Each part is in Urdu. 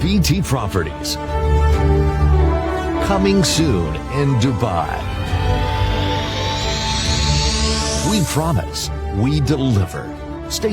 BT Properties. Coming soon in Dubai. We promise, we deliver. Stay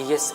BS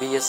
BS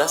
10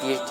PhD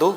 2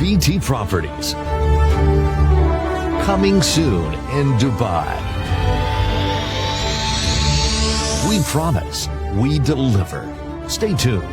BT Properties. Coming soon in Dubai. We promise, we deliver. Stay tuned.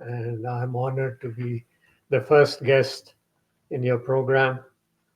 and I'm honored to be the first guest in your program।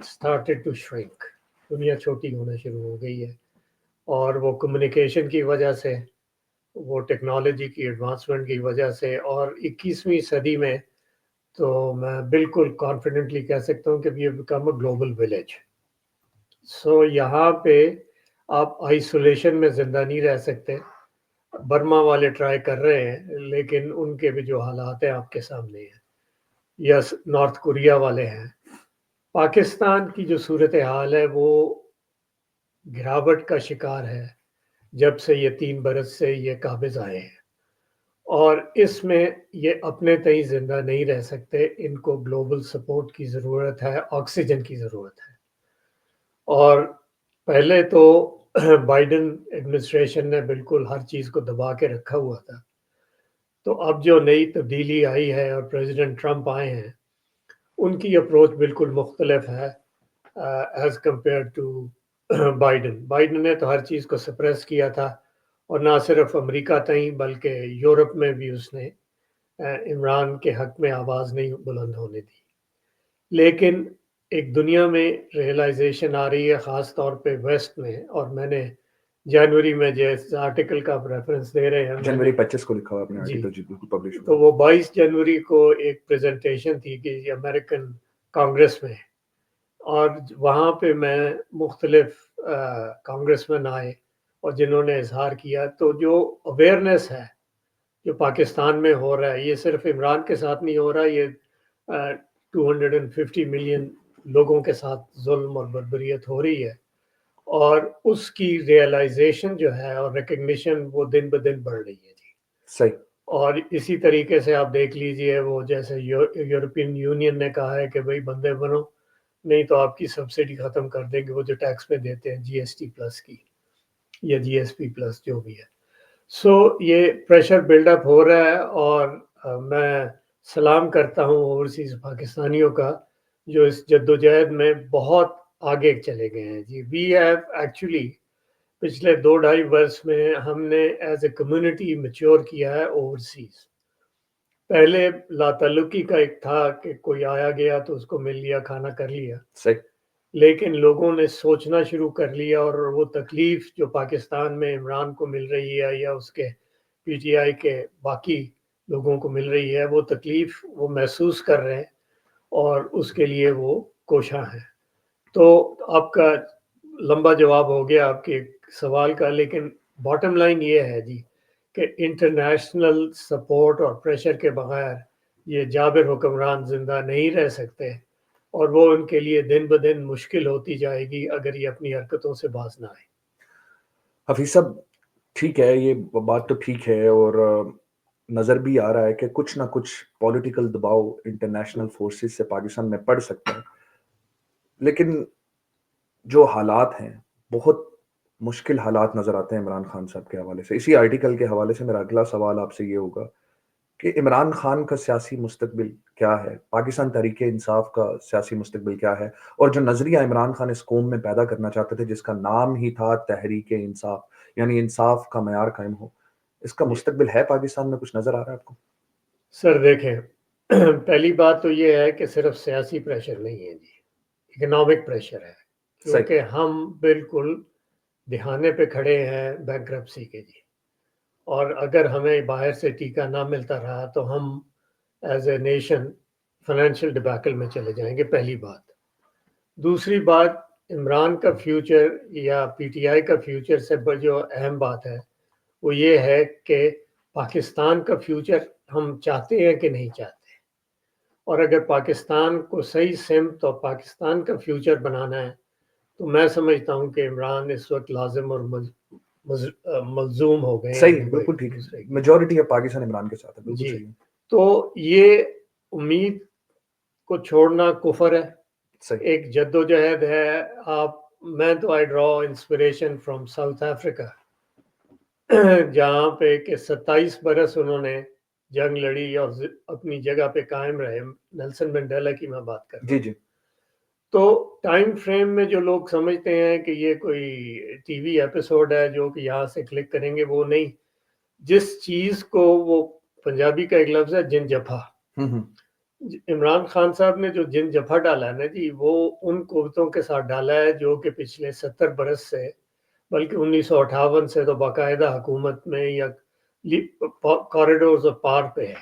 started to shrink. دنیا چھوٹی ہونا شروع ہو گئی ہے، اور وہ کمیونیکیشن کی وجہ سے، وہ ٹیکنالوجی کی ایڈوانسمنٹ کی وجہ سے، اور 21ویں صدی میں تو میں بالکل کانفیڈنٹلی کہہ سکتا ہوں کہ we have become a global village. So یہاں پہ آپ آئسولیشن میں زندہ نہیں رہ سکتے. برما والے ٹرائی کر رہے ہیں، لیکن ان کے بھی جو حالات ہیں آپ کے سامنے ہیں، یا نارتھ کوریا والے ہیں. پاکستان کی جو صورتحال ہے وہ گراوٹ کا شکار ہے جب سے یہ 3 برس سے یہ قابض آئے ہیں، اور اس میں یہ اپنے تئیں زندہ نہیں رہ سکتے. ان کو گلوبل سپورٹ کی ضرورت ہے، آکسیجن کی ضرورت ہے. اور پہلے تو بائیڈن ایڈمنسٹریشن نے بالکل ہر چیز کو دبا کے رکھا ہوا تھا. تو اب جو نئی تبدیلی آئی ہے اور پریزیڈنٹ ٹرمپ آئے ہیں، ان کی اپروچ بالکل مختلف ہے as compare to Biden. Biden نے تو ہر چیز کو سپریس کیا تھا، اور نہ صرف امریکہ تئیں بلکہ یورپ میں بھی اس نے عمران کے حق میں آواز نہیں بلند ہونے دی. لیکن ایک دنیا میں ریئلائزیشن آ رہی ہے، خاص طور پہ ویسٹ میں، اور میں نے جنوری میں جس آرٹیکل کا ریفرنس دے رہے ہیں، جنوری 25 کو لکھا ہوا اپنے آرٹیکل، جی بالکل پبلش ہوا. تو وہ 22 جنوری کو ایک پریزنٹیشن تھی کہ امریکن کانگریس میں، اور وہاں پہ میں مختلف کانگریس مین آئے اور جنہوں نے اظہار کیا. تو جو اویئرنیس ہے جو پاکستان میں ہو رہا ہے، یہ صرف عمران کے ساتھ نہیں ہو رہا، یہ 250 ملین لوگوں کے ساتھ ظلم اور بربریت ہو رہی ہے، اور اس کی ریئلائزیشن جو ہے اور ریکگنیشن وہ دن بدن بڑھ رہی ہے. جی صحیح. اور اسی طریقے سے آپ دیکھ لیجئے، وہ جیسے یورپین یونین نے کہا ہے کہ بھئی بندے بنو، نہیں تو آپ کی سبسڈی ختم کر دیں گے، وہ جو ٹیکس میں دیتے ہیں GST+ کی یا GSP+ جو بھی ہے. سو یہ پریشر بلڈ اپ ہو رہا ہے، اور میں سلام کرتا ہوں اوورسیز پاکستانیوں کا جو اس جدوجہد میں بہت آگے چلے گئے ہیں. جی وی ہیو ایکچولی پچھلے 2-2.5 برس میں ہم نے ایز اے کمیونٹی میچور کیا ہے اوورسیز. پہلے لا تعلقی کا ایک تھا کہ کوئی آیا گیا تو اس کو مل لیا، کھانا کر لیا. صحیح. لیکن لوگوں نے سوچنا شروع کر لیا، اور وہ تکلیف جو پاکستان میں عمران کو مل رہی ہے یا اس کے PTI کے باقی لوگوں کو مل رہی ہے، وہ تکلیف وہ محسوس کر رہے ہیں، اور اس کے لیے وہ کوشاں ہیں. تو آپ کا لمبا جواب ہو گیا آپ کے سوال کا، لیکن باٹم لائن یہ ہے جی کہ انٹرنیشنل سپورٹ اور پریشر کے بغیر یہ جابر حکمران زندہ نہیں رہ سکتے، اور وہ ان کے لیے دن بدن مشکل ہوتی جائے گی اگر یہ اپنی حرکتوں سے باز نہ آئے. حفیظ صاحب ٹھیک ہے، یہ بات تو ٹھیک ہے، اور نظر بھی آ رہا ہے کہ کچھ نہ کچھ پولیٹیکل دباؤ انٹرنیشنل فورسز سے پاکستان میں پڑ سکتا ہے. لیکن جو حالات ہیں بہت مشکل حالات نظر آتے ہیں عمران خان صاحب کے حوالے سے. اسی آرٹیکل کے حوالے سے میرا اگلا سوال آپ سے یہ ہوگا کہ عمران خان کا سیاسی مستقبل کیا ہے، پاکستان تحریک انصاف کا سیاسی مستقبل کیا ہے، اور جو نظریہ عمران خان اس قوم میں پیدا کرنا چاہتے تھے جس کا نام ہی تھا تحریک انصاف، یعنی انصاف کا معیار قائم ہو، اس کا مستقبل ہے پاکستان میں؟ کچھ نظر آ رہا ہے آپ کو؟ سر دیکھیں، پہلی بات تو یہ ہے کہ صرف سیاسی پریشر نہیں ہے جی، اکنامک پریشر ہے، کیونکہ ہم بالکل دہانے پہ کھڑے ہیں بینکرپسی کے جی. اور اگر ہمیں باہر سے ٹیکہ نہ ملتا رہا تو ہم ایز اے نیشن فائنینشیل ڈبیکل میں چلے جائیں گے، پہلی بات. دوسری بات، عمران کا فیوچر یا PTI کا فیوچر سے جو اہم بات ہے وہ یہ ہے کہ پاکستان کا فیوچر ہم چاہتے ہیں کہ نہیں چاہتے. اور اگر پاکستان کو صحیح سمت اور پاکستان کا فیوچر بنانا ہے تو میں سمجھتا ہوں کہ عمران اس وقت لازم اور ملزوم ہو گئے ہیں. صحیح، بالکل ٹھیک ہے، میجورٹی آف پاکستان عمران کے ساتھ ہے، بالکل جی. صحیح. تو یہ امید کو چھوڑنا کفر ہے. صحیح. ایک جدوجہد ہے. میں تو آئی ڈرا انسپریشن فرام ساؤتھ افریقہ، جہاں پہ کہ 27 برس انہوں نے جنگ لڑی اور اپنی جگہ پہ قائم رہے. نیلسن منڈیلا کی میں بات کر رہا ہوں. جی. تو ٹائم فریم میں جو لوگ سمجھتے ہیں کہ یہ کوئی ٹی وی ایپیسوڈ ہے جو کہ یہاں سے کلک کریں گے، وہ نہیں. جس چیز کو وہ پنجابی کا ایک لفظ ہے جن جفا، عمران خان صاحب نے جو جن جفا ڈالا ہے نا جی، وہ ان قوتوں کے ساتھ ڈالا ہے جو کہ پچھلے 70 برس سے، بلکہ 1958 سے تو باقاعدہ حکومت میں یا کوریڈورز آف پاور پہ ہے.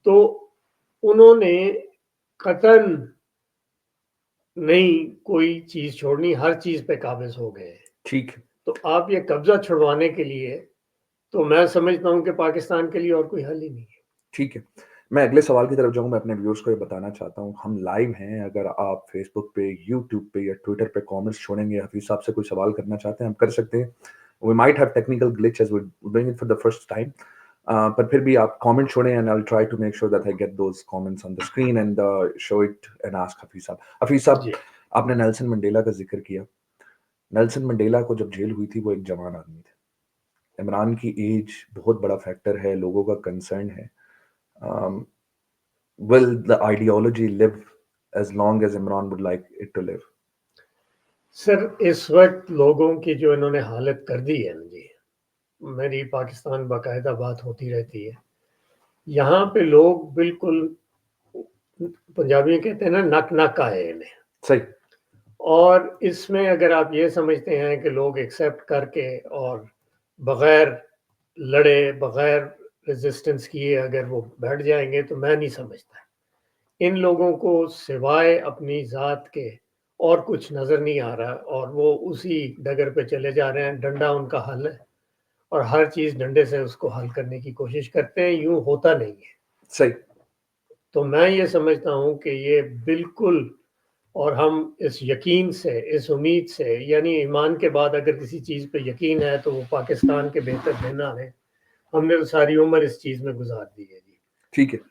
تو انہوں نے قطعاً نہیں کوئی چیز چھوڑنی، ہر چیز پہ قابض ہو گئے ہیں. ٹھیک ہے. تو آپ یہ قبضہ چھڑوانے کے لیے تو میں سمجھتا ہوں کہ پاکستان کے لیے اور کوئی حل ہی نہیں ہے. ٹھیک ہے، میں اگلے سوال کی طرف جاؤں. میں اپنے ویورز کو یہ بتانا چاہتا ہوں ہم لائیو ہیں. اگر آپ فیس بک پہ، یوٹیوب پہ یا ٹویٹر پہ کامنٹس چھوڑیں گے، حفیظ صاحب سے کوئی سوال کرنا چاہتے ہیں ہم کر سکتے ہیں. We might have technical glitch as we're doing it for the first time. پر پھر بھی آپ کامنٹ چھوڑیں and I'll try to make sure that I get those comments on the screen and show it and ask Hafeez صاحب. حفیظ صاحب، آپ نے نیلسن منڈیلا کا ذکر کیا. نیلسن منڈیلا کو جب جیل ہوئی تھی وہ ایک جوان آدمی تھے. عمران کی ایج بہت بڑا فیکٹر ہے، لوگوں کا کنسرن ہے. Will the ideology live as long as Imran would like it to live? سر اس وقت لوگوں کی جو انہوں نے حالت کر دی ہے نا جی، میری پاکستان باقاعدہ بات ہوتی رہتی ہے، یہاں پہ لوگ بالکل پنجابی کہتے ہیں نا نک نک آئے انہیں. صحیح. اور اس میں اگر آپ یہ سمجھتے ہیں کہ لوگ ایکسیپٹ کر کے اور بغیر لڑے، بغیر ریزسٹنس کیے اگر وہ بیٹھ جائیں گے تو میں نہیں سمجھتا. ان لوگوں کو سوائے اپنی ذات کے اور کچھ نظر نہیں آ رہا، اور وہ اسی ڈگر پہ چلے جا رہے ہیں. ڈنڈا ان کا حل ہے اور ہر چیز ڈنڈے سے اس کو حل کرنے کی کوشش کرتے ہیں. یوں ہوتا نہیں ہے. صحیح. تو میں یہ سمجھتا ہوں کہ یہ بالکل، اور ہم اس یقین سے، اس امید سے، یعنی ایمان کے بعد اگر کسی چیز پہ یقین ہے تو وہ پاکستان کے بہتر دن آنے. ہم نے تو ساری عمر اس چیز میں گزار دی ہے جی. ٹھیک ہے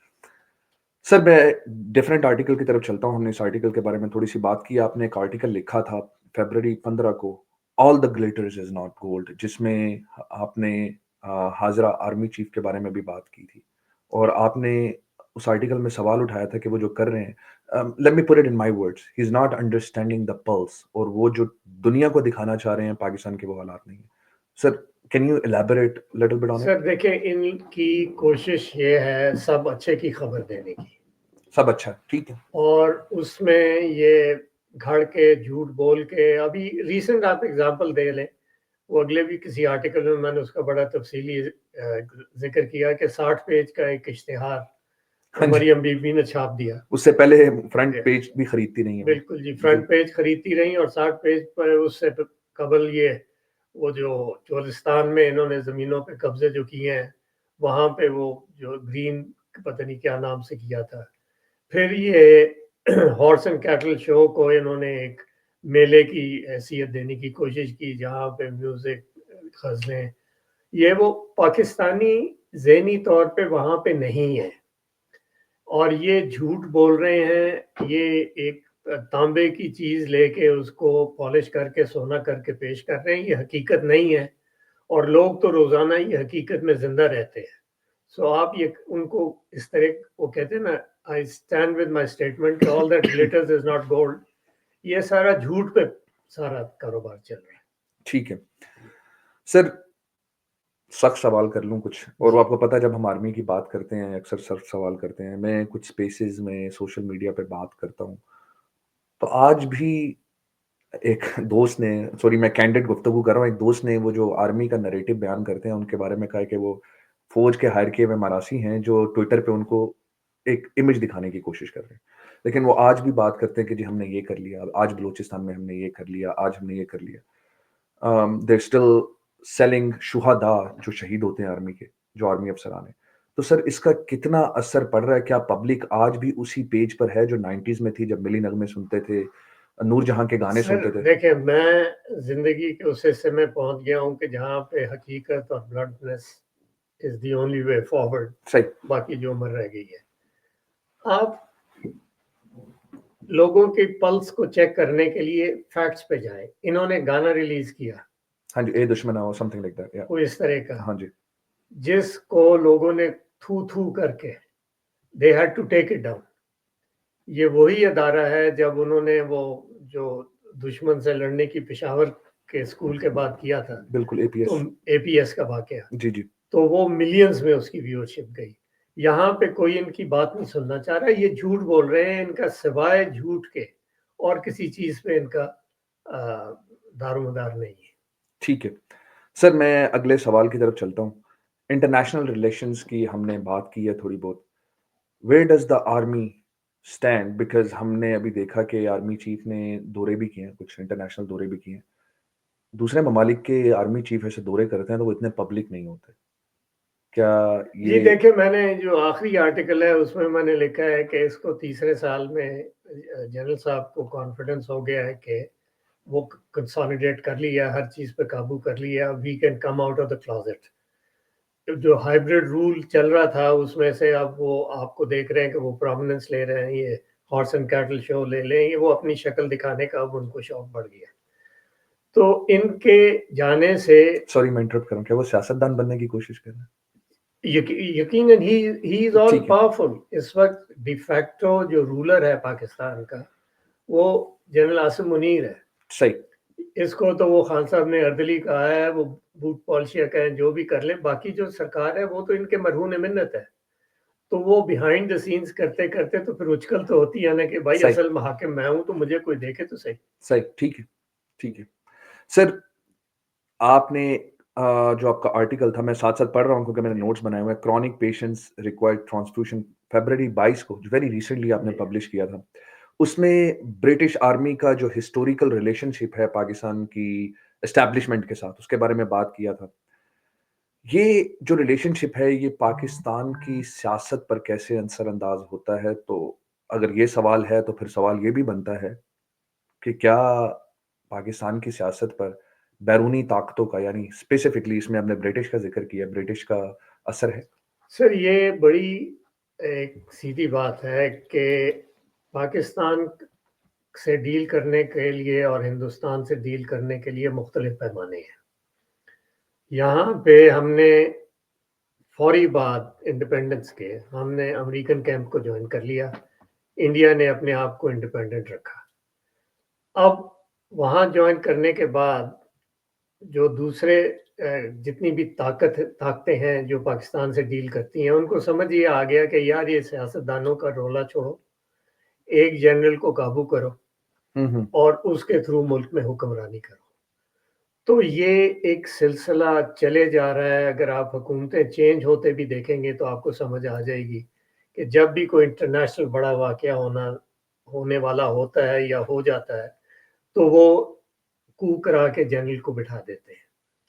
سر، میں ڈیفرنٹ آرٹیکل کی طرف چلتا ہوں. ہم نے اس آرٹیکل کے بارے میں تھوڑی سی بات کی. آپ نے ایک آرٹیکل لکھا تھا فیبرری 15 کو، آل دا گلیٹرز از ناٹ گولڈ، جس میں آپ نے حاضرہ آرمی چیف کے بارے میں بھی بات کی تھی. اور آپ نے اس آرٹیکل میں سوال اٹھایا تھا کہ وہ جو کر رہے ہیں، let me put it in my words, he is not understanding the pulse، اور وہ جو دنیا کو دکھانا چاہ رہے ہیں پاکستان کے وہ حالات نہیں ہیں. سر can you elaborate a little bit on it؟ سر دیکھیں، ان کی کوشش یہ ہے سب اچھے کی خبر دینے کی. سب اچھا، ٹھیک ہے. اور اس میں یہ گھڑ کے جھوٹ بول کے، ابھی ریسنٹ آپ اگزامپل دے لیں، وہ اگلے بھی کسی آرٹیکل میں نے اس کا بڑا تفصیلی ذکر کیا کہ 60 پیج کا ایک اشتہار مریم بی بی نے چھاپ دیا. اس سے پہلے فرنٹ پیج بھی خریدتی رہی ہیں. بالکل جی، فرنٹ پیج خریدتی رہی، اور 60 پیج پر اس سے قبل یہ وہ جو چولستان میں انہوں نے زمینوں پہ قبضے جو کیے ہیں، وہاں پہ وہ جو گرین پتہ نہیں کیا نام سے کیا تھا. پھر یہ ہارس اینڈ کیٹل شو کو انہوں نے ایک میلے کی حیثیت دینے کی کوشش کی، جہاں پہ میوزک، غزلیں، یہ وہ پاکستانی ذہنی طور پہ وہاں پہ نہیں ہے. اور یہ جھوٹ بول رہے ہیں. یہ ایک تانبے کی چیز لے کے اس کو پالش کر کے سونا کر کے پیش کر رہے ہیں. یہ حقیقت نہیں ہے، اور لوگ تو روزانہ یہ حقیقت میں زندہ رہتے ہیں. سو آپ یہ ان کو اس طرح، وہ کہتے ہیں نا I stand with my statement کہ all that glitters is not gold، یہ سارا جھوٹ پہ سارا کاروبار چل رہا ہے. ٹھیک ہے سر، سخت سوال کر لوں کچھ، اور آپ کو پتہ جب ہم آرمی کی بات کرتے ہیں اکثر سخت سوال کرتے ہیں. میں کچھ سپیسز میں سوشل میڈیا پہ بات کرتا ہوں تو آج بھی ایک دوست نے، سوری میں کینڈیڈ گفتگو کر رہا ہوں، ایک دوست نے وہ جو آرمی کا نریٹو بیان کرتے ہیں ان کے بارے میں کہا کہ وہ فوج کے ہائر کیے ہوئے مراسی ہیں جو ٹویٹر پہ ان کو ایک امیج دکھانے کی کوشش کر رہے ہیں. لیکن وہ آج بھی بات کرتے ہیں کہ جی ہم نے یہ کر لیا، آج بلوچستان میں ہم نے یہ کر لیا، آج ہم نے یہ کر لیا. they're still selling شہداء جو شہید ہوتے ہیں آرمی کے، جو آرمی افسران ہیں. تو سر اس کا کتنا اثر پڑ رہا ہے؟ کیا پبلک آج بھی اسی پیج پر ہے جو 90s میں تھی، جب ملی نغمے سنتے تھے، نور جہاں کے گانے سنتے تھے؟ دیکھیں، میں زندگی کے اس حصے میں پہنچ گیا ہوں کہ جہاں پہ حقیقت اور بلنٹنس is the only way forward. صحیح. باقی جو عمر رہ گئی ہے، آپ لوگوں کی پلس کو چیک کرنے کے لیے فیکٹس پہ جائیں. انہوں نے گانا ریلیز کیا، ہاں جی، اے دشمنا اور سم تھنگ لائک دیٹ، کوئی اس طرح کا، ہاں جی، جس کو لوگوں نے تھو تھو کر کے they had to take it down. یہ وہی ادارہ ہے جب انہوں نے وہ جو دشمن سے لڑنے کی پشاور کے اسکول کے بعد کیا تھا، بالکل، اے پی ایس، اے پی ایس کا واقعہ، جی جی، تو وہ ملینز میں اس کی ویورشپ گئی. یہاں پہ کوئی ان کی بات نہیں سننا چاہ رہا. یہ جھوٹ بول رہے ہیں, ان کا سوائے جھوٹ کے اور کسی چیز پہ ان کا دار و مدار نہیں ہے. ٹھیک ہے سر, میں اگلے سوال کی طرف چلتا ہوں. انٹرنیشنل ریلیشنز کی ہم نے بات کی ہے تھوڑی بہت. Where does the army stand? Because ہم نے ابھی دیکھا کہ آرمی چیف نے دورے بھی کیے ہیں, کچھ انٹرنیشنل دورے بھی کیے ہیں. دوسرے ممالک کے آرمی چیف ایسے دورے کرتے ہیں تو وہ اتنے پبلک نہیں ہوتے. کیا جی یہ دیکھیں, میں نے جو آخری آرٹیکل ہے اس میں نے لکھا ہے کہ اس کو تیسرے سال میں جنرل صاحب کو کانفیڈنس ہو گیا ہے کہ وہ کنسالیڈیٹ کر لیا, ہر چیز پہ قابو کر لیا, we can come out of the closet. جو ہائیبرڈ رول چل رہا تھا اس میں سے اب وہ آپ کو دیکھ رہے ہیں کہ وہ پرومیننس لے رہے ہیں. یہ ہارس اینڈ کیٹل شو لے لیں, یہ وہ اپنی شکل دکھانے کا اب ان کو شوق بڑھ گیا. تو ان کے جانے سے سوری میں انٹرپٹ کروں, کیا وہ سیاستدان بننے کی کوشش کر رہے ہیں؟ یقیناً ہی از آل پاورفل. اس وقت ڈی فیکٹو جو رولر ہے پاکستان کا وہ جنرل عاصم منیر ہے. صحیح. اس کو تو وہ خان صاحب نے اردلی کہا ہے, وہ بوٹ پالشیا کہیں, جو بھی کر لیں. باقی جو سرکار ہے وہ تو ان کے مرہون منت ہے. تو وہ بیہائنڈ دا سینس کرتے کرتے تو پھر اچکل تو ہوتی ہے نا کہ بھائی اصل محاکم میں ہوں تو مجھے کوئی دیکھے تو صحیح. صحیح, ٹھیک ہے ٹھیک ہے. سر آپ نے جو آپ کا آرٹیکل تھا, میں ساتھ ساتھ پڑھ رہا ہوں کیونکہ میں نے نوٹس بنائے ہوئے ہیں. Chronic patients required transfusion, February 22 کو, ویری ریسنٹلی آپ نے پبلش کیا تھا. اس میں برٹش آرمی کا جو ہسٹوریکل ریلیشن شپ ہے پاکستان کی اسٹیبلشمنٹ کے ساتھ, اس کے بارے میں بات کیا تھا. یہ جو ریلیشن شپ ہے یہ پاکستان کی سیاست پر کیسے اثر انداز ہوتا ہے؟ تو اگر یہ سوال ہے تو پھر سوال یہ بھی بنتا ہے کہ کیا پاکستان کی سیاست پر بیرونی طاقتوں کا, یعنی اسپیسیفکلی اس میں آپ نے برٹش کا ذکر کیا, برٹش کا اثر ہے؟ سر یہ بڑی ایک سیدھی بات ہے کہ پاکستان سے ڈیل کرنے کے لیے اور ہندوستان سے ڈیل کرنے کے لیے مختلف پیمانے ہیں. یہاں پہ ہم نے فوری بعد انڈیپینڈنس کے ہم نے امریکن کیمپ کو جوائن کر لیا. انڈیا نے اپنے آپ کو انڈیپینڈنٹ رکھا. اب وہاں جوائن کرنے کے بعد جو دوسرے جتنی بھی طاقتیں ہیں جو پاکستان سے ڈیل کرتی ہیں, ان کو سمجھ یہ آ گیا کہ یار یہ سیاستدانوں کا رولا چھوڑو, ایک جنرل کو قابو کرو اور اس کے تھرو ملک میں حکمرانی کرو. تو یہ ایک سلسلہ چلے جا رہا ہے. اگر آپ حکومتیں چینج ہوتے بھی دیکھیں گے تو آپ کو سمجھ آ جائے گی کہ جب بھی کوئی انٹرنیشنل بڑا واقعہ ہونے والا ہوتا ہے یا ہو جاتا ہے تو وہ کو کرا کے جنرل کو بٹھا دیتے ہیں.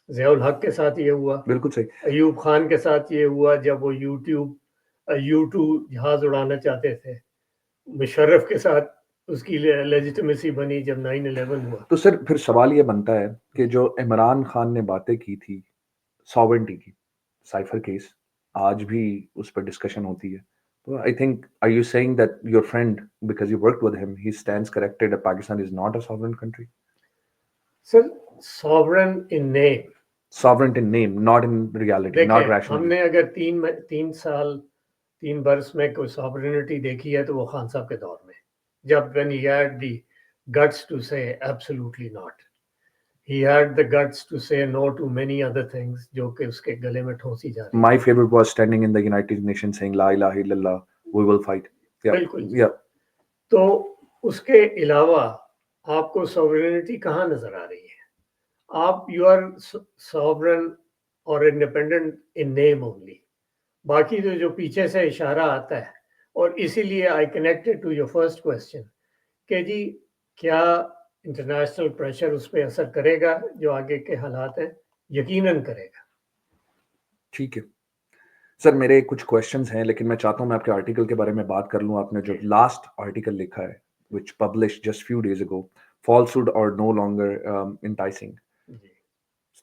ضیاء الحق کے ساتھ یہ ہوا, بالکل صحیح. ایوب خان کے ساتھ یہ ہوا جب وہ U2 جہاز اڑانا چاہتے تھے. مشرف کے ساتھ اس کی لیجیٹمیسی بنی جب 9/11 ہوا. تو سر پھر سوال یہ بنتا ہے کہ جو عمران خان نے باتیں کی تھی ساورنٹی کی, سائفر کیس, آج بھی اس پر ڈسکشن ہوتی ہے. تو I think, are you saying that your friend, because you worked with him, he stands corrected that Pakistan is not a sovereign country? Sir, sovereign in name. Sovereign in name, not in reality, not rationally. ہم نے اگر 3 برس میں کوئی sovereignty دیکھی ہے تو وہ خان صاحب کے دور میں, جب when he had the guts to say absolutely not. He had the guts to say no to many other things جو کہ اس کے گلے میں ٹھونسی جا رہی. My favorite was standing in the United Nations saying La ilaha illallah, we will fight. بالکل. تو اس کے علاوہ آپ کو sovereignty کہاں نظر آ رہی ہے؟ آپ you are sovereign or independent in name only. باقی جو پیچھے سے اشارہ آتا ہے, اور اسی لیے I connected to your first question کہ جی کیا انٹرنیشنل پریشر اس پہ اثر کرے گا جو آگے کے حالات ہیں؟ یقیناً کرے گا. ٹھیک ہے سر, میرے کچھ کوشچنز ہیں لیکن میں چاہتا ہوں میں آپ کے آرٹیکل کے بارے میں بات کر لوں. آپ نے جو لاسٹ آرٹیکل لکھا ہے which published just few days ago, falsehood or no longer enticing,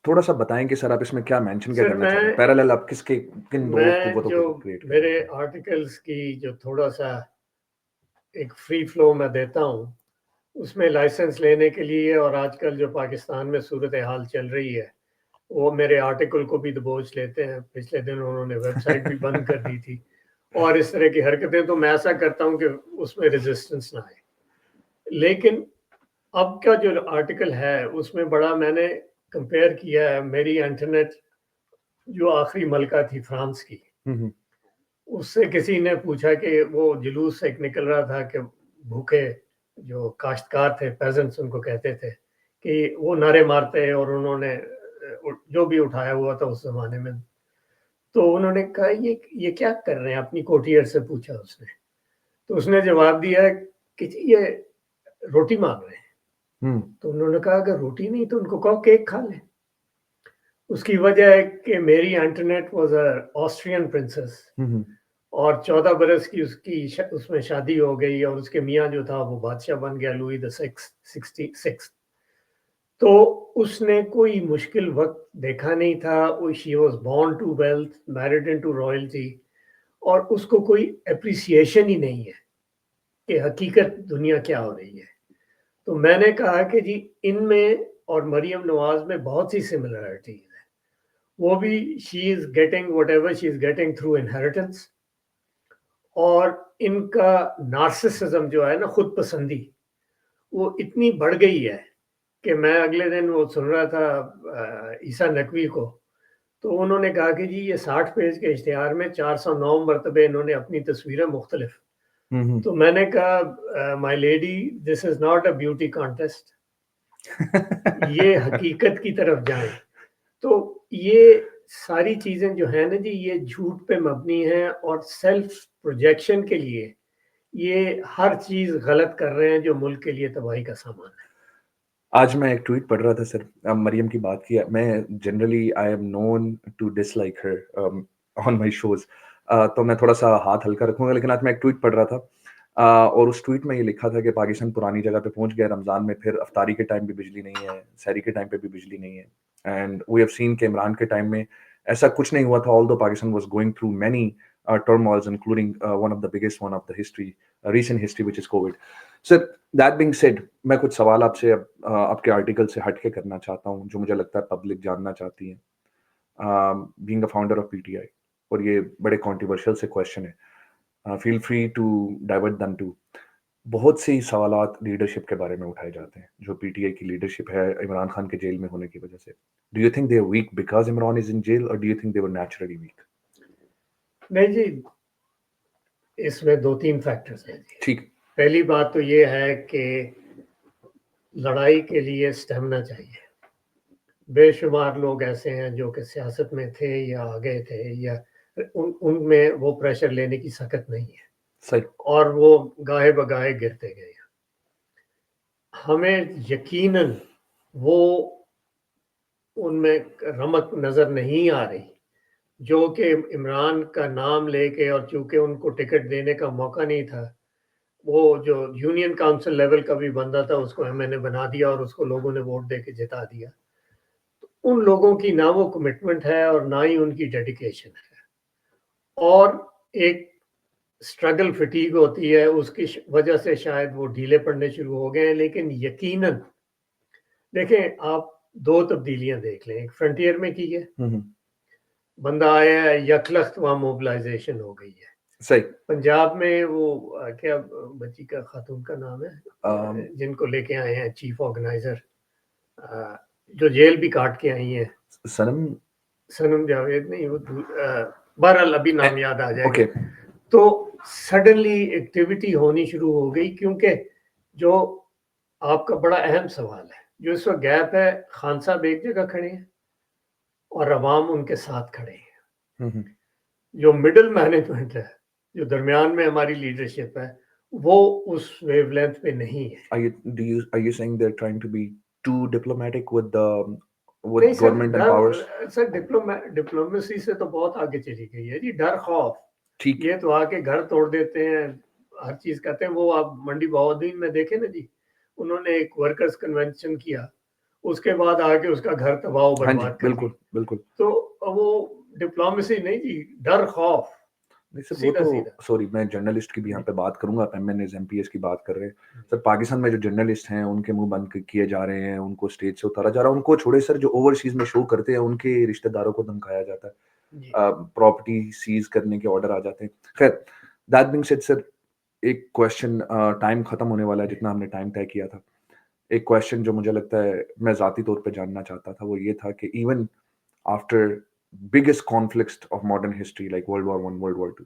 تھوڑا سا بتائیں کہ سر آپ اس میں کیا مینشن کیا کرنا چاہتے ہیں, پیرالل آپ کس کے کن دو قوتوں کو کریٹ کریں؟ میرے آرٹیکلز کی جو تھوڑا سا ایک فری فلو میں دیتا ہوں, اس میں لائسنس لینے کے لیے, اور آج کل جو پاکستان میں صورتحال چل رہی ہے وہ میرے آرٹیکل کو بھی دبوچ لیتے ہیں. پچھلے دن انہوں نے ویب سائٹ بھی بند کر دی تھی اور اس طرح کی حرکتیں. تو میں ایسا کرتا ہوں کہ اس میں ریزسٹنس نہ آئے. لیکن اب کا جو آرٹیکل ہے اس میں بڑا میں نے کمپیئر کیا ہے میری انٹرنیٹ جو آخری ملکہ تھی فرانس کی, اس سے کسی نے پوچھا کہ وہ جلوس ایک نکل رہا تھا کہ بھوکے جو کاشتکار تھے پیزنٹس ان کو کہتے تھے کہ وہ نعرے مارتے اور انہوں نے جو بھی اٹھایا ہوا تھا اس زمانے میں. تو انہوں نے کہا یہ کیا کر رہے ہیں, اپنی کوٹیئر سے پوچھا اس نے. تو اس نے جواب دیا کہ جی یہ روٹی مانگ رہے ہیں. تو انہوں نے کہا کہ روٹی نہیں تو ان کو کہو کیک کھا لیں. اس کی وجہ ہے کہ میری internet was a Austrian princess اور 14 برس کی اس میں شادی ہو گئی اور اس کے میاں جو تھا وہ بادشاہ بن گیا, لوئی the 66. تو اس نے کوئی مشکل وقت دیکھا نہیں تھا. She was born to wealth, married into royalty, اور اس کو کوئی اپریسیشن ہی نہیں ہے کہ حقیقت دنیا کیا ہو رہی ہے. تو میں نے کہا کہ جی ان میں اور مریم نواز میں بہت سی سملرٹیز ہیں. وہ بھی she is getting whatever she is getting through inheritance, اور ان کا نارسسزم جو ہے نا, خود پسندی, وہ اتنی بڑھ گئی ہے کہ میں اگلے دن وہ سن رہا تھا عیسیٰ نقوی کو, تو انہوں نے کہا کہ جی یہ 60 پیج کے اشتہار میں 409 مرتبہ انہوں نے اپنی تصویریں مختلف. تو میں نے کہا my lady this is not a beauty contest, یہ حقیقت کی طرف جائیں. تو یہ ساری چیزیں جو ہیں نا جی یہ جھوٹ پہ مبنی ہیں اور سیلف پروجیکشن کے لیے یہ ہر چیز غلط کر رہے ہیں جو ملک کے لیے تباہی کا سامان ہے. آج میں ایک ٹویٹ پڑھ رہا تھا سر, مریم کی بات کی. میں generally I am known to dislike her on my shows, تو میں تھوڑا سا ہاتھ ہلکا رکھوں گا, لیکن آج میں ایک ٹویٹ پڑھ رہا تھا اور اس ٹویٹ میں یہ لکھا تھا کہ پاکستان پرانی جگہ پہ پہنچ گیا رمضان میں, پھر افطاری کے ٹائم بھی بجلی نہیں ہے, سحری کے ٹائم پہ بھی بجلی نہیں ہے. اینڈ وی ہیو سین کہ عمران کے ٹائم میں ایسا کچھ نہیں ہوا تھا, although Pakistan was going through many turmoils, including one of the biggest one of the history, recent history, which is COVID. So that being said, میں کچھ سوال آپ سے آپ کے آرٹیکل سے ہٹ کے کرنا چاہتا ہوں جو مجھے لگتا ہے پبلک جاننا چاہتی ہے. Being a founder of P T I, اور یہ بڑے کانٹروورشل سے کوشچن ہے, feel free to divert them too. بہت سی سوالات لیڈرشپ کے بارے میں اٹھائے جاتے ہیں, جو پی ٹی آئی کی لیڈرشپ ہے عمران خان کے جیل میں ہونے کی وجہ سے. Do you think they are weak because Imran is in jail, or do you think they were naturally weak? نہیں جی, اس میں 2-3 فیکٹرز ہیں جی. ٹھیک. پہلی بات تو یہ ہے کہ لڑائی کے لیے اسٹیمنا چاہیے. بے شمار لوگ ایسے ہیں جو کہ سیاست میں تھے یا آگے تھے, یا ان میں وہ پریشر لینے کی سخت نہیں ہے. صحیح. اور وہ گاہے بگاہے گرتے گئے. ہمیں یقیناً وہ ان میں رمق نظر نہیں آ رہی جو کہ عمران کا نام لے کے, اور چونکہ ان کو ٹکٹ دینے کا موقع نہیں تھا, وہ جو یونین کاؤنسل لیول کا بھی بندہ تھا اس کو ایم این اے بنا دیا اور اس کو لوگوں نے ووٹ دے کے جتا دیا. تو ان لوگوں کی نہ وہ کمٹمنٹ ہے اور نہ ہی ان کی ڈیڈیکیشن ہے, اور ایک اسٹرگل فٹیگ ہوتی ہے, اس کی وجہ سے شاید وہ ڈھیلے پڑنے شروع ہو گئے ہیں. لیکن یقیناً دیکھیں آپ 2 تبدیلیاں دیکھ لیں. ایک فرنٹیئر میں کی ہے, بندہ آیا ہے, یکلخت وہاں موبلائزیشن ہو گئی ہے. صحیح. پنجاب میں وہ کیا بچی کا خاتون کا نام ہے جن کو لے کے آئے ہیں چیف آرگنائزر, جو جیل بھی کاٹ کے آئی ہیں, سنم جاوید نہیں, وہ بہرحال ابھی نام یاد آ جائے گا. تو سڈنلی ایکٹیویٹی ہونی شروع ہو گئی, کیونکہ جو آپ کا بڑا اہم سوال ہے, جو اس وقت گیپ ہے, خان صاحب ایک جگہ کھڑے ہیں اور عوام ان کے ساتھ کھڑے ہیں. جو مڈل مینجمنٹ ہے, جو درمیان میں ہماری لیڈرشپ ہے, وہ اس ویو لینتھ پہ نہیں ہے. Are you saying they're trying to be too diplomatic with government and powers? Sir diplomacy سے تو بہت آگے چلی گئی ہے جی. ڈر خوف, یہ تو آ کے گھر توڑ دیتے ہیں, ہر چیز کرتے ہیں. وہ آپ منڈی بہاؤالدین میں دیکھیں نا جی, انہوں نے ایک ورکرز کنونشن کیا, اس کے بعد آ کے اس کا گھر تباہ و برباد کر دیا. بالکل. تو وہ ڈپلومیسی نہیں جی, ڈر خوف. سوری, میں جرنلسٹ کی بھی یہاں پہ بات کروں گا. آپ M N As M P S کی بات کر رہے ہیں سر. پاکستان میں جو جرنلسٹ ہیں ان کے منہ بند کیے جا رہے ہیں, ان کو اسٹیج سے اتارا جا رہا ہے. ان کو چھوڑے سر, جو اوورسیز میں شو کرتے ہیں ان کے رشتہ داروں کو دھمکایا جاتا ہے, پراپرٹی سیز کرنے کے آرڈر آ جاتے ہیں. خیر, دیٹ بینگ سیڈ سر, ایک کویشچن, ٹائم ختم ہونے والا ہے جتنا ہم نے ٹائم طے کیا تھا. ایک کویشچن جو مجھے لگتا ہے میں ذاتی طور پہ جاننا چاہتا تھا, وہ یہ تھا کہ even after biggest conflicts of modern history like World War I, World War II,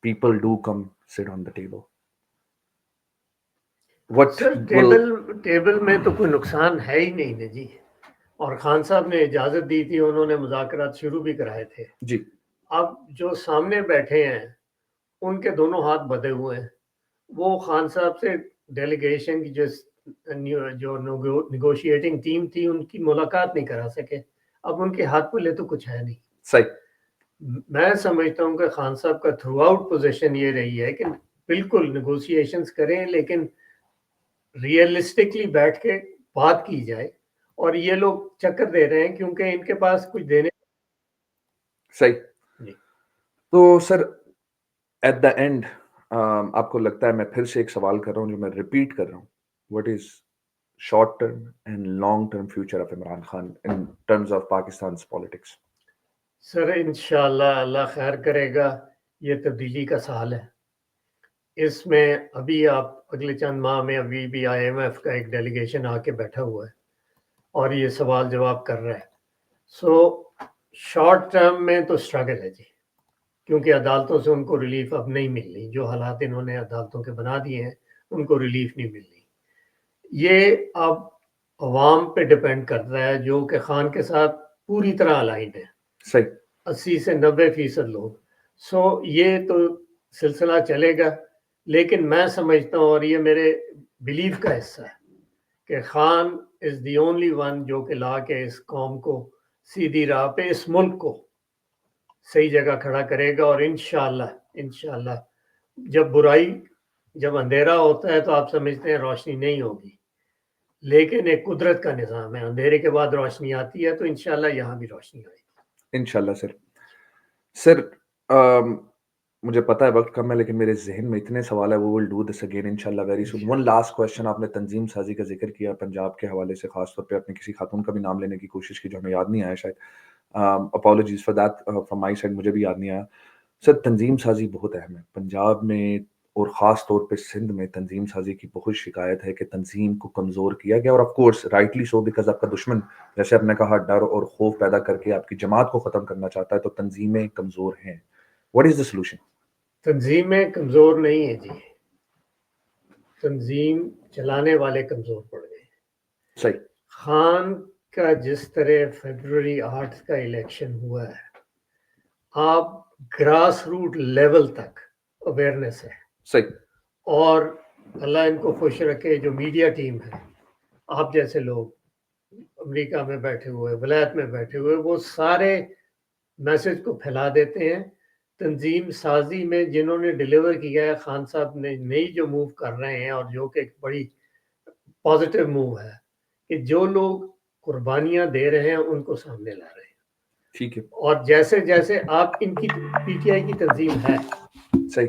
people do come sit on the table? What sir table میں تو کوئی نقصان ہے ہی نہیں نا جی. اور خان صاحب نے اجازت دی تھی, انہوں نے مذاکرات شروع بھی کرائے تھے جی. اب جو سامنے بیٹھے ہیں ان کے دونوں ہاتھ بدے ہوئے ہیں. وہ خان صاحب سے ڈیلیگیشن کی جو نیگوشیٹنگ ٹیم تھی ان کی ملاقات نہیں کرا سکے. اب ان کے ہاتھ پلے تو کچھ ہے نہیں. صحیح. میں سمجھتا ہوں کہ خان صاحب کا تھرو آؤٹ پوزیشن یہ رہی ہے کہ بالکل نیگوشیشنز کریں لیکن ریئلسٹکلی بیٹھ کے بات کی جائے. اور یہ لوگ چکر دے رہے ہیں کیونکہ ان کے پاس کچھ دینے. صحیح. جی. تو سر ایٹ دا اینڈ آپ کو لگتا ہے, میں پھر سے ایک سوال کر رہا ہوں جو میں ریپیٹ کر رہا ہوں, what is short term and long term future of Imran Khan in terms of Pakistan's politics? سر انشاءاللہ اللہ خیر کرے گا. یہ تبدیلی کا سال ہے. اس میں ابھی آپ اگلے چند ماہ میں ابھی بھی IMF کا ایک ڈیلیگیشن آ کے بیٹھا ہوا ہے اور یہ سوال جواب کر رہا ہے. سو شارٹ ٹرم میں تو اسٹرگل ہے جی, کیونکہ عدالتوں سے ان کو ریلیف اب نہیں ملنی. جو حالات انہوں نے عدالتوں کے بنا دیے ہیں ان کو ریلیف نہیں ملنی. یہ اب عوام پہ ڈپینڈ کرتا ہے جو کہ خان کے ساتھ پوری طرح الائنڈ ہے. صحیح. 80 سے 90% لوگ. سو یہ تو سلسلہ چلے گا, لیکن میں سمجھتا ہوں اور یہ میرے بلیف کا حصہ ہے کہ خان از دی اونلی ون جو کہ لا کے اس قوم کو سیدھی راہ پہ, اس ملک کو صحیح جگہ کھڑا کرے گا. اور انشاءاللہ جب اندھیرا ہوتا ہے تو آپ سمجھتے ہیں روشنی نہیں ہوگی, لیکن ایک قدرت کا نظام ہے, اندھیرے کے بعد روشنی آتی ہے. تو انشاءاللہ یہاں بھی روشنی آئے گی انشاءاللہ. سر مجھے پتا ہے وقت کم ہے لیکن میرے ذہن میں اتنے سوال ہے. we will do this again انشاءاللہ very soon. One last question, آپ نے تنظیم سازی کا ذکر کیا پنجاب کے حوالے سے, خاص طور پہ آپ نے کسی خاتون کا بھی نام لینے کی کوشش کی جو ہمیں یاد نہیں آیا شاید. Apologies for that from my side, مجھے بھی یاد نہیں آیا. سر تنظیم سازی بہت اہم ہے پنجاب میں اور خاص طور پہ سندھ میں. تنظیم سازی کی بہت شکایت ہے کہ تنظیم کو کمزور کیا گیا, اور of course rightly so, because آپ کا دشمن جیسے آپ نے کہا ڈر اور خوف پیدا کر کے آپ کی جماعت کو ختم کرنا چاہتا ہے, تو تنظیمیں کمزور ہیں. What is the solution? تنظیمیں کمزور نہیں ہیں جی, تنظیم چلانے والے کمزور پڑ گئے. صحیح. خان کا جس طرح فیبروری 8 کا الیکشن ہوا ہے, آپ گراس روٹ لیول تک اویئرنیس ہے. صحیح. اور اللہ ان کو خوش رکھے جو میڈیا ٹیم ہے, آپ جیسے لوگ امریکہ میں بیٹھے ہوئے, ولایت میں بیٹھے ہوئے, وہ سارے میسج کو پھیلا دیتے ہیں. تنظیم سازی میں جنہوں نے ڈیلیور کیا ہے خان صاحب نے, نئی جو موو کر رہے ہیں, اور جو کہ ایک بڑی پازیٹیو موو ہے کہ جو لوگ قربانیاں دے رہے ہیں ان کو سامنے لا رہے ہیں. ٹھیک ہے. اور جیسے آپ ان کی PTI کی تنظیم ہے, صحیح.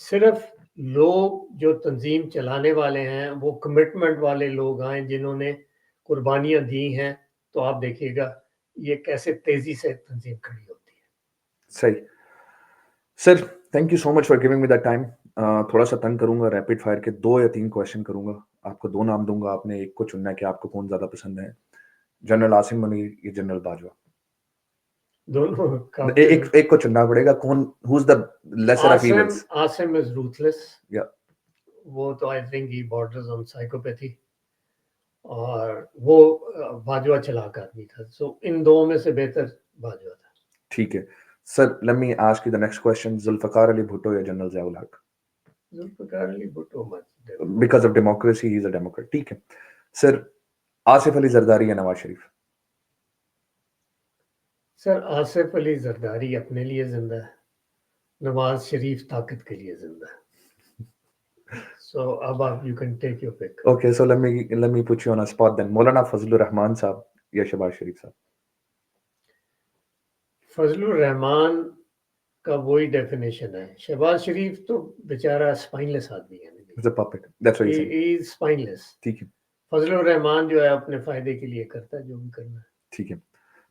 صرف لوگ جو تنظیم چلانے والے ہیں وہ کمٹمنٹ والے لوگ ہیں جنہوں نے قربانیاں دی ہیں, تو آپ دیکھیے گا یہ کیسے تیزی سے تنظیم کھڑی ہوتی ہے. صحیح. Sir thank you so much for giving me the time. تھوڑا سا تنگ کروں گا, ریپڈ فائر کے 2 یا 3 کویشچن کروں گا. آپ کو 2 نام دوں گا, آپ نے ایک کو چننا ہے کہ آپ کو کون زیادہ پسند ہے, جنرل عاصم منیر یا جنرل باجوہ. دونوں ایک کو چننا پڑے گا, کون who's the lesser of evils? Asim is روتھلیس. Yeah. وہ تو I think he borders on psychopathy, اور وہ باجوہ چلاک آدمی تھا. سو ان 2 میں سے بہتر باجوہ تھا. ٹھیک ہے. سر let me ask you the next question. Zulfiqar Ali Bhutto یا general Zia ul Haq? Zulfiqar Ali Bhutto because of democracy he is a democrat. ٹھیک ہے. سر آصف علی زرداری یا نواز شریف؟ سر آصف علی زرداری اپنے لیے زندہ ہے, نواز شریف طاقت کے لیے زندہ ہے. سو اب آپ you can take your pick. Okay, so let me put you on a spot then. مولانا فضل الرحمان صاحب یا شہباز شریف صاحب؟ فضل الرحمان کا وہی ڈیفینیشن ہے. شہباز شریف تو بیچارہ اسپائنلیس آدمی ہے. He's a puppet. That's what he said. He is spineless. ٹھیک ہے. فضل الرحمان جو ہے اپنے فائدے کے لیے کرتا ہے جو بھی کرنا ہے. ٹھیک ہے.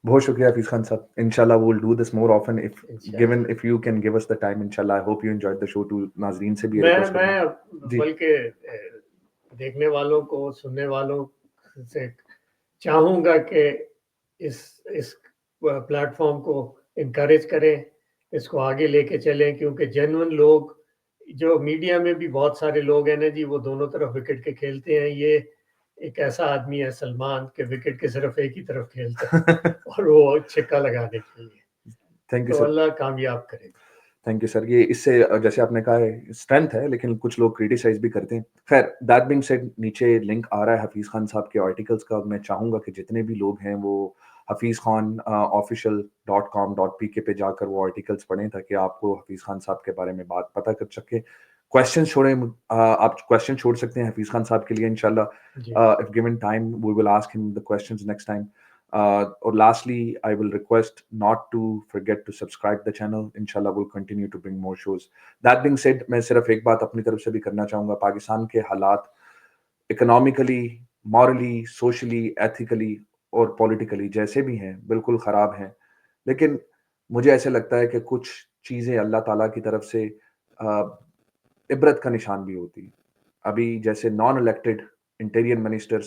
بہت شکریہ حفیظ خان صاحب. انشاءاللہ we will do this more often if you can give us the time. انشاءاللہ I hope you enjoyed the show too. ناظرین سے بھی میں بلکہ دیکھنے والوں کو, سننے والوں سے چاہوں گا کہ اس پلیٹ فارم کو انکریج کریں اس کو آگے لے کے چلیں, کیونکہ جینون لوگ جو میڈیا میں بھی بہت سارے لوگ ہیں نا جی, وہ دونوں طرف وکٹ کے کھیلتے ہیں. یہ ایک ایسا آدمی ہے سلمان کہ وکٹ کے صرف ایک ہی طرف کھیلتا ہے اور وہ چھکا لگانے کے لیے. تھینک یو تو سر. اللہ کامیاب کرے. Thank you sir. یہ اس سے جیسے آپ نے کہا ہے اسٹرینتھ ہے, لیکن کچھ لوگ کریٹیسائز بھی کرتے ہیں. خیر, دیٹ بینگ سیڈ, نیچے لنک آ رہا ہے حفیظ خان صاحب کے آرٹیکلس کا. میں چاہوں گا کہ جتنے بھی لوگ ہیں وہ حفیظ خان official.com.pk پہ جا کر وہ آرٹیکلس پڑھیں, تاکہ آپ کو حفیظ خان صاحب کے بارے میں بات پتہ کر سکے. کوشچن چھوڑیں, آپ کوشچن چھوڑ سکتے ہیں حفیظ خان صاحب کے لیے انشاءاللہ. If given time, we will ask him the questions next time. Or lastly, I will request not to forget to subscribe the channel. Inshallah, we'll continue to bring more shows. That being said, میں صرف ایک بات اپنی طرف سے بھی کرنا چاہوں گا. پاکستان کے حالات اکنامکلی, مورلی, سوشلی, ایتھیکلی اور پولیٹیکلی جیسے بھی ہیں بالکل خراب ہیں, لیکن مجھے ایسے لگتا ہے کہ کچھ چیزیں اللہ تعالیٰ کی طرف سے عبرت کا نشان بھی ہوتی. ابھی جیسے non elected interior minister /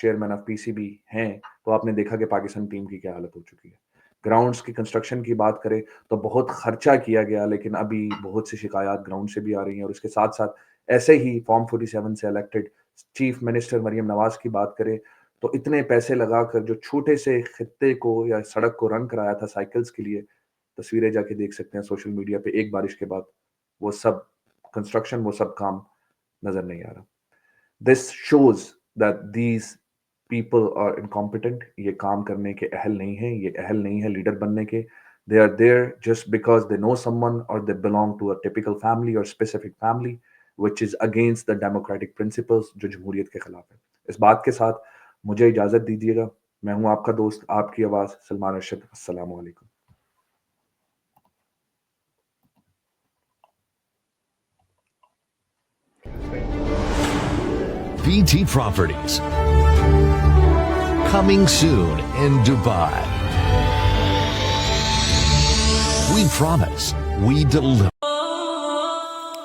chairman of P C B ہیں, تو آپ نے دیکھا کہ پاکستان ٹیم کی کیا حالت ہو چکی ہے. گراؤنڈز کی کنسٹرکشن کی بات کریں تو بہت خرچہ کیا گیا, لیکن ابھی بہت سی شکایات گراؤنڈ سے بھی آ رہی ہیں. اور اس کے ساتھ ساتھ ایسے ہی فارم 47 سے elected chief minister Maryam Nawaz کی بات کریں تو اتنے پیسے لگا کر جو چھوٹے سے خطے کو یا سڑک کو رن کرایا تھا سائیکلز کے لیے, تصویریں جا کے دیکھ سکتے ہیں سوشل میڈیا پہ, ایک بارش کے بعد وہ سب کنسٹرکشن, وہ سب کام نظر نہیں آ رہا. This shows that these people are incompetent. یہ کام کرنے کے اہل نہیں ہیں, یہ اہل نہیں ہے لیڈر بننے کے. They are there just because they know someone or they belong to a typical family or specific family which is against the democratic principles, جو جمہوریت کے خلاف ہے. اس بات کے ساتھ مجھے اجازت دیجیے گا. میں ہوں آپ کا دوست, آپ کی آواز, سلمان ارشد. السلام علیکم. BT Properties. Coming soon in Dubai. We promise, we deliver.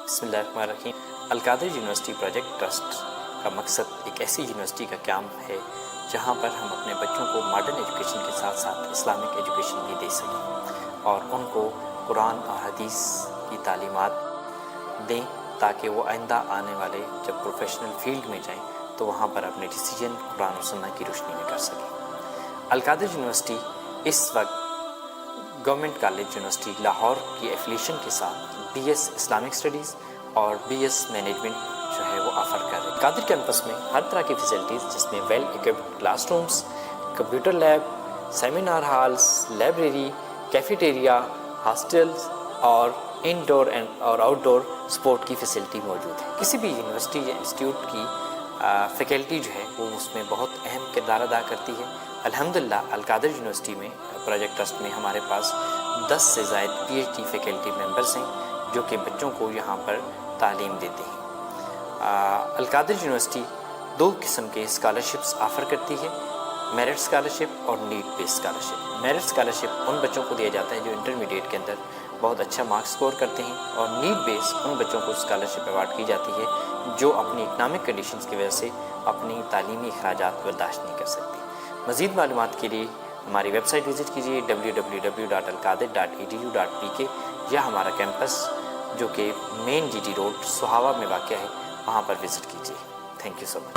Bismillahirrahmanirrahim. Al-Qadir university project trust کا مقصد ایک ایسی یونیورسٹی کا قیام ہے جہاں پر ہم اپنے بچوں کو ماڈرن ایجوکیشن کے ساتھ ساتھ اسلامک ایجوکیشن بھی دے سکیں اور ان کو قرآن اور حدیث کی تعلیمات دیں, تاکہ وہ آئندہ آنے والے جب پروفیشنل فیلڈ میں جائیں تو وہاں پر اپنے ڈیسیجن قرآن و سنت کی روشنی میں کر سکیں. القادر یونیورسٹی اس وقت گورنمنٹ کالج یونیورسٹی لاہور کی ایفیلیشن کے ساتھ BS اسلامک اسٹڈیز اور BS مینجمنٹ جو ہے وہ آفر کر رہے ہیں. القادر کیمپس میں ہر طرح کی فیسلٹیز, جس میں well equipped class rooms, computer lab, seminar halls, library, cafeteria, hostels اور انڈور اور آؤٹ ڈور سپورٹ کی فیسلٹی موجود ہے. کسی بھی یونیورسٹی یا انسٹیٹیوٹ کی فیکلٹی جو ہے وہ اس میں بہت اہم کردار ادا کرتی ہے. الحمدللہ القادر یونیورسٹی میں پروجیکٹ ٹرسٹ میں ہمارے پاس 10 سے زائد PhD فیکلٹی ممبرس ہیں جو کہ بچوں کو یہاں پر تعلیم دیتے ہیں. القادر یونیورسٹی 2 قسم کے اسکالرشپس آفر کرتی ہے, میرٹ اسکالرشپ اور نیڈ بیس اسکالرشپ. میرٹ اسکالرشپ ان بچوں کو دیا جاتا ہے جو انٹرمیڈیٹ کے اندر بہت اچھا مارکس اسکور کرتے ہیں, اور نیڈ بیس ان بچوں کو اسکالرشپ ایوارڈ کی جاتی ہے جو اپنی اکنامک کنڈیشنز کی وجہ سے اپنی تعلیمی اخراجات برداشت نہیں کر سکتے. مزید معلومات کے لیے ہماری ویب سائٹ وزٹ کیجیے www.alqadir.edu.pk یا ہمارا کیمپس جو کہ مین GT روڈ سہاوا میں واقع ہے وہاں پر وزٹ کیجیے. Thank you so much.